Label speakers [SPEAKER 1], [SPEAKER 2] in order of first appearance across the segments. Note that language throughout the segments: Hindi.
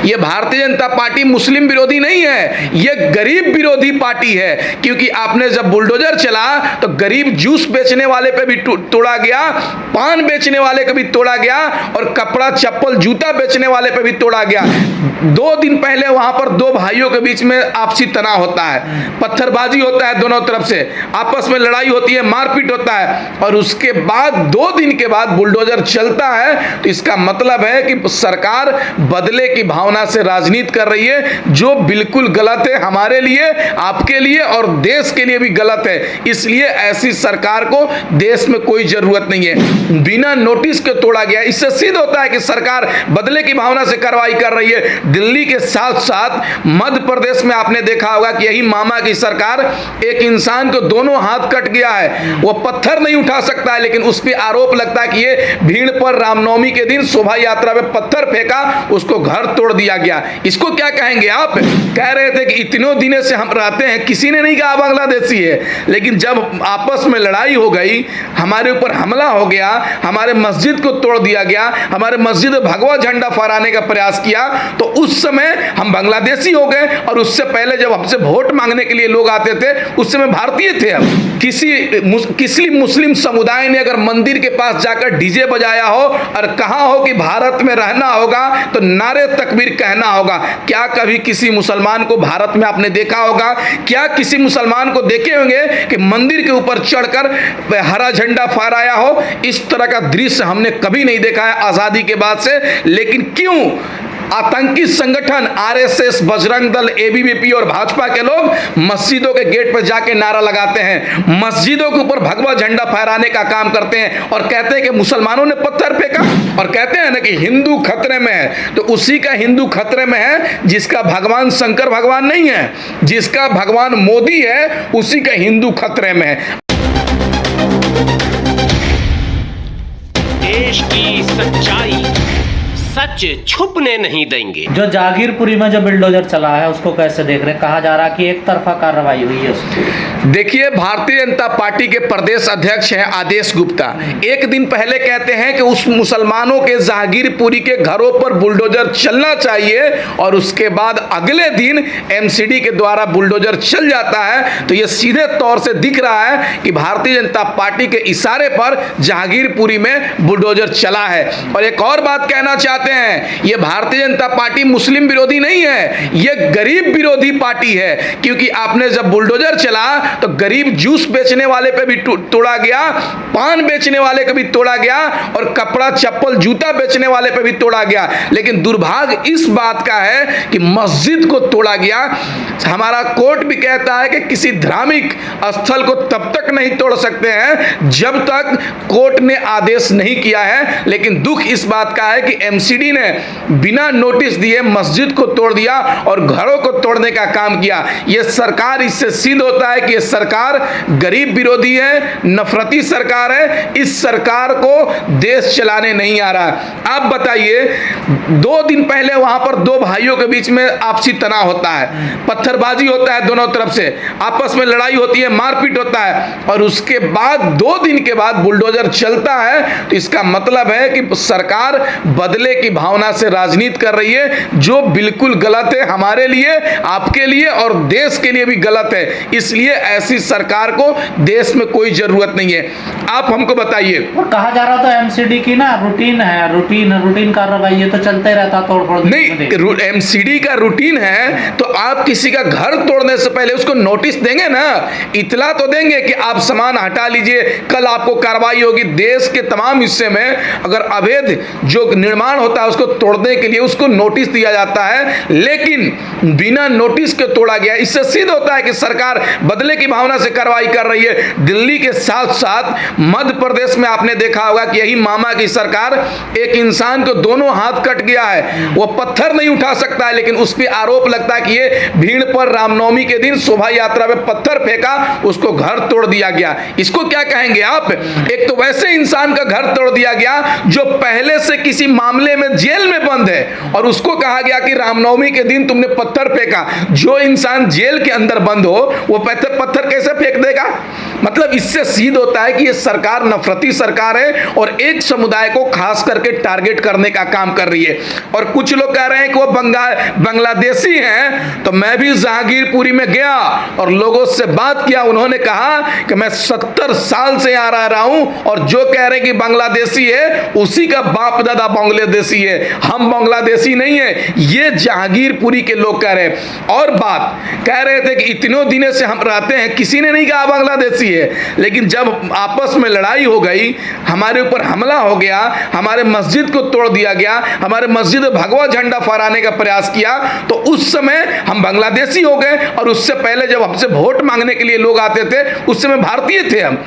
[SPEAKER 1] ये भारतीय जनता पार्टी मुस्लिम विरोधी नहीं है, ये गरीब विरोधी पार्टी है। क्योंकि आपने जब बुलडोजर चला तो गरीब जूस बेचने वाले पे भी तोड़ा गया, पान बेचने वाले को भी तोड़ा गया और कपड़ा चप्पल जूता बेचने वाले पे भी तोड़ा गया। 2 दिन पहले वहां पर 2 भाइयों के बीच में आपसी तनाव होता है, पत्थरबाजी होता है, दोनों तरफ से आपस में लड़ाई होती है, मारपीट होता है और उसके बाद 2 दिन के बाद बुलडोजर चलता है। तो इसका मतलब है कि सरकार बदले की भावना से राजनीति कर रही है, जो बिल्कुल गलत है, हमारे लिए, आपके लिए और देश के लिए भी गलत है। इसलिए ऐसी सरकार को देश में कोई जरूरत नहीं है। बिना नोटिस के तोड़ा गया, इससे सिद्ध होता है कि सरकार बदले की भावना से कार्रवाई कर रही है। दिल्ली के साथ साथ मध्य प्रदेश में आपने देखा होगा कि यही मामा की सरकार, एक इंसान को दोनों हाथ कट गया है, वो पत्थर नहीं उठा सकता है, लेकिन उस पर आरोप लगता है कि ये भीड़ पर रामनवमी के दिन शोभा यात्रा में पत्थर फेंका, उसको घर तोड़ दिया गया। इसको क्या कहेंगे आप? कह रहे थे कि इतनों दिनों से हम रहते हैं, किसी ने नहीं कहा बांग्लादेशी है, लेकिन जब आपस में लड़ाई हो गई, हमारे ऊपर हमला हो गया, हमारे मस्जिद को तोड़ दिया गया, हमारे मस्जिद में भगवा झंडा फहराने का प्रयास किया, तो उस समय हम बांग्लादेशी हो गए। और उससे पहले जब हमसे वोट मांगने के लिए लोग आते थे, उस समय भारतीय थे। हम किसी मुस्लिम समुदाय ने अगर मंदिर के पास जाकर डीजे बजाया हो और कहा हो कि भारत में रहना होगा, तो नारे तकबीर कहना होगा। क्या कभी किसी मुसलमान को भारत में आपने देखा होगा? क्या किसी मुसलमान को देखे होंगे कि मंदिर के ऊपर चढ़कर हरा झंडा फहराया हो? इस तरह का दृश्य हमने कभी नहीं देखा है आजादी के बाद से। लेकिन क्यों आतंकी संगठन आरएसएस, बजरंग दल, एबीवीपी और भाजपा के लोग मस्जिदों के गेट पर जाके नारा लगाते हैं, मस्जिदों के ऊपर भगवा झंडा फहराने का काम करते हैं और कहते हैं कि मुसलमानों ने पत्थर फेंका, और कहते हैं ना कि हिंदू खतरे में है। तो उसी का हिंदू खतरे में है जिसका भगवान शंकर भगवान नहीं है, जिसका भगवान मोदी है, उसी का हिंदू खतरे में है।
[SPEAKER 2] देश की सच्चाई, सच छुपने नहीं देंगे।
[SPEAKER 3] जो जागीरपुरी में जो बुलडोजर चला है उसको कैसे देख रहे हैं? कहा जा रहा है कि एक तरफा कार्रवाई हुई है उसकी।
[SPEAKER 1] देखिए, भारतीय जनता पार्टी के प्रदेश अध्यक्ष हैं आदेश गुप्ता, एक दिन पहले कहते हैं कि उस मुसलमानों के जागीरपुरी के घरों पर बुलडोजर चलना चाहिए, और उसके बाद अगले दिन एमसीडी के द्वारा बुलडोजर चल जाता है। तो यह सीधे तौर से दिख रहा है कि भारतीय जनता पार्टी के इशारे पर जागीरपुरी में बुलडोजर चला है। और एक और बात कहना चाहते हैं, ये भारतीय जनता पार्टी मुस्लिम विरोधी नहीं है, ये गरीब विरोधी पार्टी है। क्योंकि आपने जब बुलडोजर चला तो गरीब जूस बेचने वाले पे भी तोड़ा गया, पान बेचने वाले को भी तोड़ा गया और कपड़ा चप्पल जूता बेचने वाले पे भी तोड़ा गया। लेकिन दुर्भाग्य इस बात का है कि मस्जिद को तोड़ा गया। हमारा कोर्ट भी कहता है कि किसी धार्मिक स्थल को तब तक नहीं तोड़ सकते हैं जब तक कोर्ट ने आदेश नहीं किया है। लेकिन दुख इस बात का है कि एमसीडी ने बिना नोटिस दिए मस्जिद को तोड़ दिया और घरों को तोड़ने का काम किया। यह सरकार, इससे सिद्ध होता है कि यह सरकार गरीब विरोधी है, नफरती सरकार है। इस सरकार को देश चलाने नहीं आ रहा। आप बताइए, 2 दिन पहले वहां पर 2 भाइयों के बीच में आपसी तनाव होता है, पत्थरबाजी होता है, दोनों तरफ से आपस में लड़ाई होती है, मारपीट होता है और उसके बाद 2 दिन के बाद बुलडोजर चलता है। तो इसका मतलब है कि सरकार बदले की भावना से राजनीति कर रही है, जो बिल्कुल गलत है, हमारे लिए, आपके लिए और देश के लिए भी गलत है। इसलिए ऐसी सरकार को देश में कोई जरूरत नहीं है। आप हमको बताइए।
[SPEAKER 3] और कहा जा रहा था एमसीडी की ना रूटीन है, रूटीन कार्रवाई है, तो चलते रहता तोड़फोड़
[SPEAKER 1] नहीं। एमसीडी का रूटीन है तो आप किसी का घर तोड़ने से पहले उसको नोटिस देंगे ना, इतला तो देंगे कि आप सामान हटा लीजिए, कल आपको कार्रवाई होगी। देश के तमाम हिस्से में अगर अवैध जो निर्माण होता है उसको तोड़ने के लिए उसको नोटिस दिया जाता है, लेकिन बिना नोटिस के तोड़ा गया। इससे सिद्ध होता है कि सरकार बदले की भावना से कार्रवाई कर रही है। दिल्ली के साथ साथ मध्य प्रदेश में आपने देखा होगा कि यही मामा की सरकार, एक इंसान को दोनों हाथ कट गया है, वो पत्थर नहीं उठा सकता है, लेकिन उस पर आरोप लगता है कि ये भीड़ पर रामनवमी के दिन शोभा यात्रा में पत्थर फेंका, उसको घर तोड़ दिया गया। इसको क्या कहेंगे आप? एक तो वैसे इंसान का घर तोड़ दिया गया जो पहले से किसी मामले में जेल में बंद है, और उसको कहा गया कि रामनवमी के दिन तुमने पत्थर फेंका। जो इंसान जेल के अंदर बंद हो वो पत्थर कैसे फेंक देगा? मतलब इससे सिद्ध होता है कि ये सरकार नफरती सरकार है और एक समुदाय को खास करके टारगेट करने का काम कर रही है। और कुछ लोग कह रहे हैं कि वो बांग्लादेशी हैं, तो मैं भी जहांगीरपुरी में गया और लोगों से बात किया। उन्होंने कहा कि मैं 70 साल से यहाँ रह रहा हूं और जो कह रहे हैं कि बांग्लादेशी है उसी का बाप दादा बांग्लादेशी है, हम बांग्लादेशी नहीं है, ये जहांगीरपुरी के लोग कह रहे हैं। और बात कह रहे थे कि इतनों दिनों से हम रहते हैं, किसी ने नहीं कहा बांग्लादेशी है, लेकिन जब आपस में लड़ाई हो गई, हमारे ऊपर हमला हो गया, हमारे मस्जिद को तोड़ दिया गया, हमारे मस्जिद में भगवा झंडा फहराने का प्रयास किया, तो उस समय हम बांग्लादेशी हो गए। और उससे पहले जब हमसे वोट मांगने के लिए लोग आते थे उस समय भारतीय थे हम।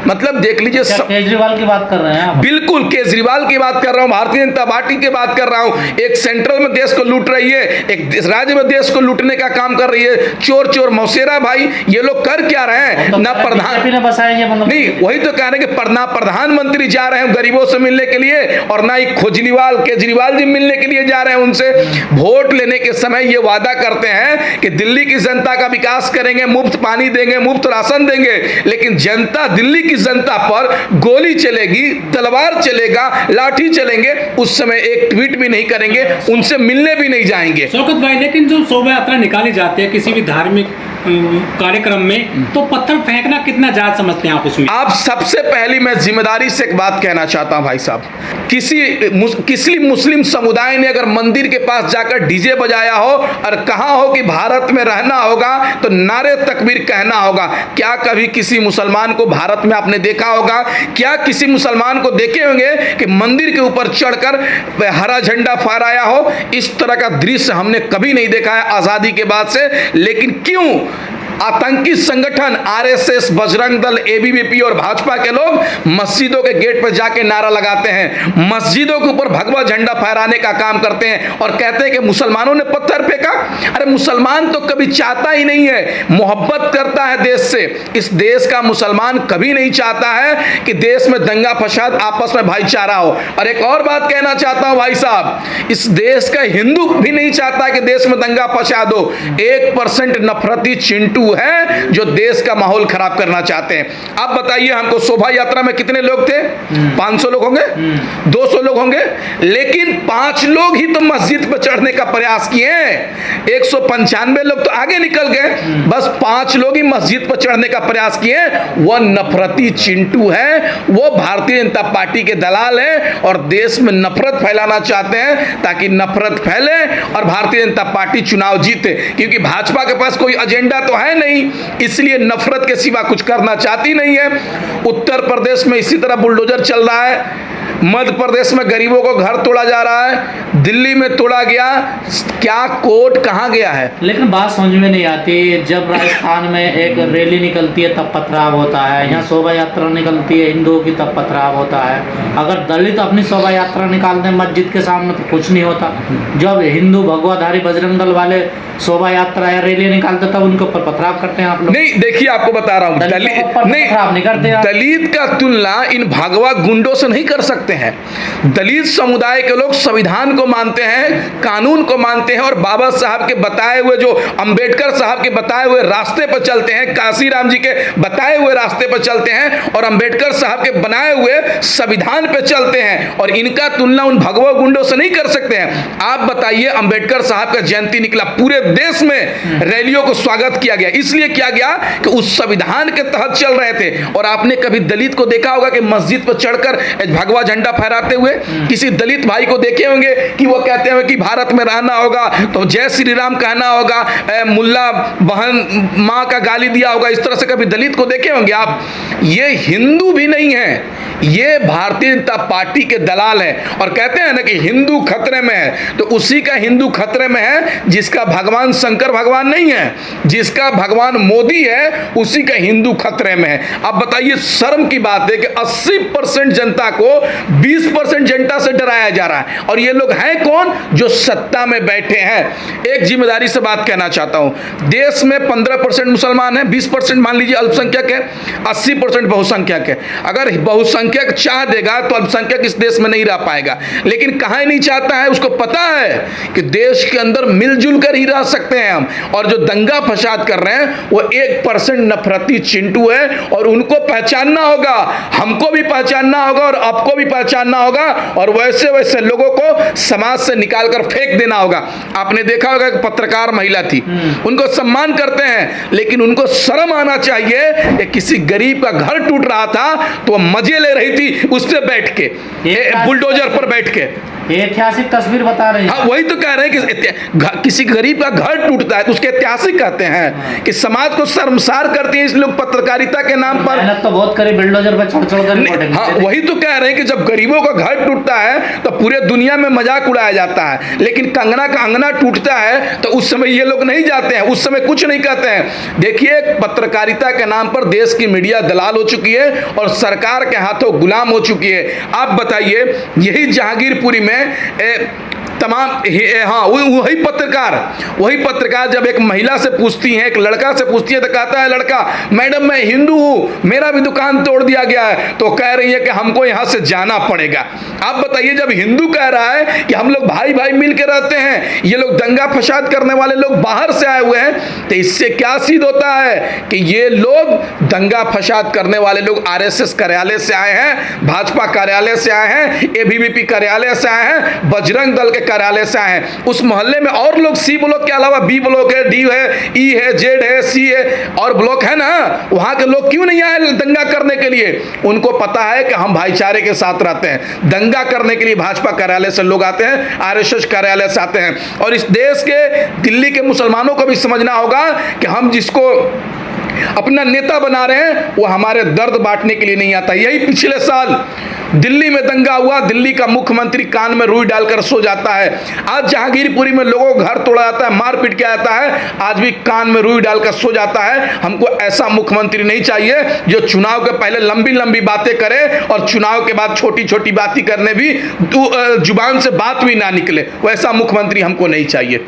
[SPEAKER 1] मतलब देख लीजिए,
[SPEAKER 3] केजरीवाल की बात कर रहे हैं आप?
[SPEAKER 1] बिल्कुल केजरीवाल की बात कर रहा हूं, भारतीय जनता पार्टी की बात कर रहा हूं। एक सेंट्रल में देश को लूट रही है, एक राज्य में देश को लूटने का काम कर रही है। चोर चोर मौसेरा भाई, ये लोग कर क्या रहे हैं?
[SPEAKER 3] तो
[SPEAKER 1] ना प्रधान
[SPEAKER 3] ने बसाया ये मतलब
[SPEAKER 1] नहीं, वही तो कह रहे हैं कि ना प्रधानमंत्री जा रहे हैं गरीबों से मिलने के लिए और ना ही केजरीवाल जी मिलने के लिए जा रहे हैं उनसे। वोट लेने के समय ये वादा करते हैं कि दिल्ली की जनता का विकास करेंगे, मुफ्त पानी देंगे, मुफ्त राशन देंगे, लेकिन जनता, दिल्ली की जनता पर गोली चलेगी, तलवार चलेगा, लाठी चलेंगे, उस समय एक ट्वीट भी नहीं करेंगे, उनसे मिलने भी नहीं जाएंगे।
[SPEAKER 4] शौकत भाई, लेकिन जो शोभा यात्रा निकाली जाती है किसी भी धार्मिक कार्यक्रम में, तो पत्थर फेंकना कितना जायज समझते हैं आप उसमें?
[SPEAKER 1] आप सबसे पहली मैं जिम्मेदारी से एक बात कहना चाहता हूं भाई साहब, किसी मुस्लिम समुदाय ने अगर मंदिर के पास जाकर डीजे बजाया हो और कहा हो कि भारत में रहना होगा तो नारे तकबीर कहना होगा, क्या कभी किसी मुसलमान को भारत में आपने देखा होगा? क्या किसी मुसलमान को देखे होंगे कि मंदिर के ऊपर चढ़कर हरा झंडा फहराया हो? इस तरह का दृश्य हमने कभी नहीं देखा है आजादी के बाद से। लेकिन क्यों आतंकी संगठन आरएसएस, बजरंग दल, एबीवीपी और भाजपा के लोग मस्जिदों के गेट पर जाके नारा लगाते हैं, मस्जिदों के ऊपर भगवा झंडा फहराने का काम करते हैं और कहते हैं कि मुसलमानों ने पत्थर फेंका? अरे मुसलमान तो कभी चाहता ही नहीं है, मोहब्बत करता है देश से। इस देश का मुसलमान कभी नहीं चाहता है कि देश में दंगा फसाद, आपस में भाईचारा हो। और एक और बात कहना चाहता हूं भाई साहब, इस देश का हिंदू भी नहीं चाहता कि देश में दंगा फसाद हो। 1% नफरती चिंटू है जो देश का माहौल खराब करना चाहते हैं। आप बताइए हमको, शोभा यात्रा में कितने लोग थे? 500 लोग होंगे, 200 लोग होंगे, लेकिन 5 लोग ही तो मस्जिद पर चढ़ने का प्रयास किए हैं। 195 लोग तो आगे निकल गए, बस 5 लोग ही मस्जिद पर चढ़ने का प्रयास किए। वह नफरती चिंटू है, वो भारतीय जनता पार्टी के दलाल है और देश में नफरत फैलाना चाहते हैं ताकि नफरत फैले और भारतीय जनता पार्टी चुनाव जीते। क्योंकि भाजपा के पास कोई एजेंडा तो है नहीं, इसलिए नफरत के सिवा कुछ करना चाहती नहीं है। उत्तर प्रदेश में इसी तरह बुलडोजर चल रहा है, मध्य प्रदेश में गरीबों को घर तोड़ा जा रहा है, दिल्ली में तोड़ा गया, क्या कोर्ट कहाँ गया है?
[SPEAKER 3] लेकिन बात समझ में नहीं आती, जब राजस्थान में एक रैली निकलती है तब पथराव होता है, यहाँ शोभा यात्रा निकलती है हिंदुओं की तब पथराव होता है। अगर दलित अपनी शोभा यात्रा निकालते हैं मस्जिद के सामने तो कुछ नहीं होता, जब हिंदू भगवाधारी बजरंग दल वाले शोभा यात्रा या रैली निकालते तब उनके ऊपर पथराव करते हैं आप लोग।
[SPEAKER 1] नहीं, देखिए आपको बता रहा हूँ, दलित का तुलना इन भगवा गुंडों से नहीं कर सकते हैं। दलित समुदाय के लोग संविधान को मानते हैं, कानून को मानते हैं और बाबा साहब के बताए हुए, जो अंबेडकर साहब के बताए हुए रास्ते पर चलते हैं, काशीराम जी के बताए हुए रास्ते पर चलते हैं और अंबेडकर साहब के बनाए हुए संविधान पे चलते हैं। और इनका तुलना उन भगवा गुंडों से नहीं कर सकते हैं। आप बताइए, अंबेडकर साहब का जयंती निकला, पूरे देश में रैलियों को स्वागत किया गया, इसलिए किया गया कि उस संविधान के तहत चल रहे थे। और आपने कभी दलित को देखा होगा कि मस्जिद पर चढ़कर भगवा झंडा फहराते हुए? किसी दलित भाई को देखे होंगे कि वो कहते हैं कि भारत में रहना होगा तो जय श्री राम कहना होगा, मुल्ला बहन माँ का गाली दिया होगा, इस तरह से कभी दलित को देखे होंगे आप? ये हिंदू भी नहीं है, ये भारतीय जनता पार्टी के दलाल हैं। और कहते हैं ना कि हिंदू खतरे में है, तो उसी का हिंदू खतरे में है जिसका भगवान शंकर भगवान नहीं है, जिसका भगवान मोदी है, उसी का हिंदू खतरे में है। अब बताइए, शर्म की बात है कि 80% जनता को 20% जनता से डराया जा रहा है। और ये लोग हैं कौन? जो सत्ता में बैठे हैं। एक जिम्मेदारी से बात कहना चाहता हूं, देश में 15% मुसलमान है, 20% मान लीजिए अल्पसंख्यक है, 80% बहुसंख्यक है। अगर बहुसंख्यक चाह देगा तो अल्पसंख्यक इस देश में नहीं रह पाएगा। लेकिन कहां नहीं चाहता है, उसको पता है कि देश के अंदर मिलजुल कर ही रह सकते हैं हम। और जो दंगा फसाद कर रहे हैं वो 1% नफरती चिंटू है और उनको पहचानना होगा, हमको भी पहचानना होगा और आपको भी पहचानना होगा और वैसे वैसे लोगों को समाज से निकालकर फेंक देना होगा। आपने देखा होगा कि पत्रकार महिला थी, उनको सम्मान करते हैं, लेकिन उनको शर्म आना चाहिए कि किसी गरीब का घर टूट रहा था तो वो मजे ले रही थी उस पे बैठ के, बुलडोजर पर बैठ के।
[SPEAKER 3] ऐतिहासिक तस्वीर बता रहे हैं।
[SPEAKER 1] हाँ, वही तो कह रहे हैं कि किसी गरीब का घर टूटता है तो उसके ऐतिहासिक कहते हैं कि समाज को शर्मसार करती है इस लोग पत्रकारिता के नाम पर।
[SPEAKER 3] मेहनत तो बहुत करी, बिल्डोजर पे चढ़ कर रिपोर्टिंग।
[SPEAKER 1] हाँ, वही तो कह रहे हैं कि जब गरीबों का घर टूटता है तो पूरे दुनिया में मजाक उड़ाया जाता है, लेकिन कंगना का अंगना टूटता है तो उस समय ये लोग नहीं जाते हैं, उस समय कुछ नहीं कहते हैं। देखिए, पत्रकारिता के नाम पर देश की मीडिया दलाल हो चुकी है और सरकार के हाथों गुलाम हो चुकी है। आप बताइए, यही जहांगीरपुरी में तमाम हाँ वही पत्रकार जब एक महिला से पूछती हैं, एक लड़का से पूछती है तो कहता है लड़का, मैडम मैं हिंदू हूँ, मेरा भी दुकान तोड़ दिया गया है, तो कह रही है कि हमको यहाँ से जाना पड़ेगा। आप बताइए, जब हिंदू कह रहा है कि हम लोग भाई भाई मिल के रहते हैं, ये लोग दंगा फसाद करने वाले लोग बाहर से आए हुए हैं, तो इससे क्या सिद्ध होता है कि ये लोग दंगा फसाद करने वाले लोग आरएसएस कार्यालय से आए हैं, भाजपा कार्यालय से आए हैं, एबीवीपी कार्यालय से आए हैं, बजरंग दल के कार्यालय से आए हैं। उस मोहल्ले में और लोग सी ब्लॉक के अलावा बी ब्लॉक है, डी है, ई है, जेड है, सी है और ब्लॉक है ना, वहां के लोग क्यों नहीं आए दंगा करने के लिए? उनको पता है कि हम भाईचारे के साथ रहते हैं। दंगा करने के लिए भाजपा कार्यालय से लोग आते हैं, आरएसएस कार्यालय से आते हैं। और इस देश के दिल्ली के मुसलमानों को भी समझना होगा कि हम जिसको अपना नेता बना रहे हैं वो हमारे दर्द बांटने के लिए नहीं आता। यही पिछले साल दिल्ली में दंगा हुआ, दिल्ली का मुख्यमंत्री कान में रुई डालकर सो जाता है। आज जहांगीरपुरी में लोगों को घर तोड़ा जाता है, मार पीट किया जाता है, आज भी कान में रुई डालकर सो जाता है। हमको ऐसा मुख्यमंत्री नहीं चाहिए जो चुनाव के पहले लंबी लंबी बातें करे और चुनाव के बाद छोटी छोटी बातें करने भी जुबान से बात भी ना निकले। वैसा मुख्यमंत्री हमको नहीं चाहिए।